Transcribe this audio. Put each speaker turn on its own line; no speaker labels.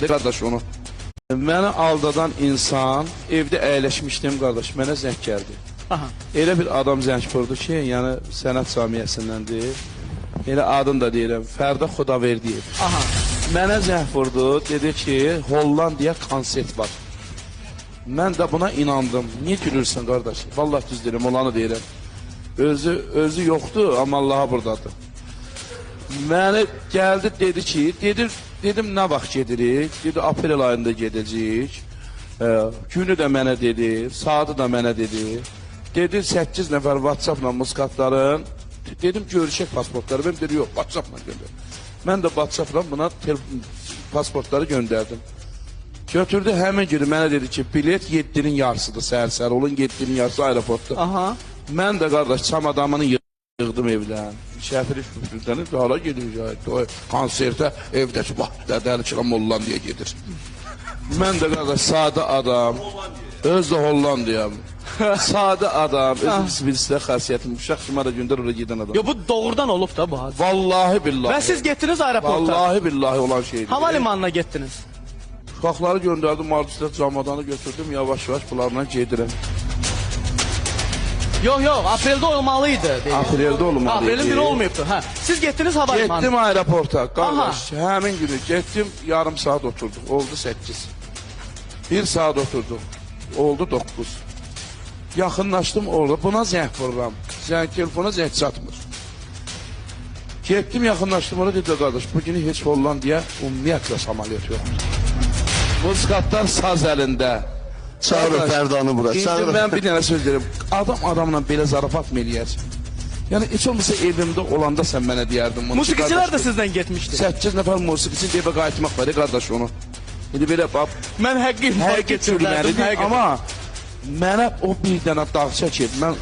Qardaş onu. Məni aldadan insan evdə əyləşmişdim qardaş, mənə zəng gəldi.
Aha.
Elə bir adam zəng vurdu ki, yəni sənət camiyyəsindəndir. Elə adını da deyirəm, Fərdə Xudaverdiyev.
Aha.
Mənə zəng vurdu, dedi ki, Hollandiya konsert var. Mən də buna inandım. Niyə gülürsən qardaş? Vallahi düz deyirəm, olanı deyirəm. Özü yoxdur, amma Allaha buradadır. Mənə gəldi, dedi ki, dedim nə vaxt gedirik? Dedi, aprel ayında gedəcəyik. Günü də mənə dedi, saatı da mənə dedi. Dedi, 8 nəfər WhatsApp-la muskatların. Dedim, görüşək pasportları. Ben dedi, yox, WhatsApp-la göndər. Mən də WhatsApp-la buna pasportları göndərdim. Götürdü, həmin günü mənə dedi ki, bilet 7-nin yarısıdır, səhər-səhər olun, 7-nin yarısı aeroportda.
Aha.
Mən də qardaş, çamadamını yığdım evdən. Şəfiri şübhüldənib, hala gedir, konsertə evdəki vaxtda dəlikirəm Hollandiya gedir. Mən də qardaş, sadə adam, öz də Hollandiyam. Sadə adam, özüm sizə xəsiyyətim, uşaq kimi da gündər oraya gedən adam.
Yo, bu doğrudan olub da bu hadise.
Vallahi billahi.
Və siz getdiniz aeroporta.
Vallahi billahi olan şeydir.
Havalimanına getdiniz.
Uşaqları göndərdim, Mardisdə camadanı götürdüm, yavaş-yavaş bunlarla gedirəm.
Yox, apreldə olmalıydı.
Apreldə olmalıydı.
Aprelin biri olmayıbdı. Hə. Siz getdiniz havalimanına.
Getdim aeroporta, qardaş, həmin günü getdim, yarım saat oturduq, oldu 8. 1 saat oturduq, oldu 9. Yaxınlaşdım orada, buna zəng vururam, telefona zəng çatmır. Getdim, yaxınlaşdım orada, dedi qardaş, bugünü heç Hollandiya ümumiyyətlə samolyot yoxdur. Muskatlar saz əlində.
Çağırın Fərdanı bura.
İndi mən bir dənə söz deyirəm, adam adamla belə zarafat mı eləyər? Yəni, heç olmasa evimdə olanda sən mənə deyərdin.
Musiqiçilər də sizdən getmişdi.
8 nəfər musiqiçi deyibə qayıtmaq var, qardaş onu. İndi belə,
Mən həqiqi
sürməlidir, amma mənə o bir dənə dağ çəkib, mən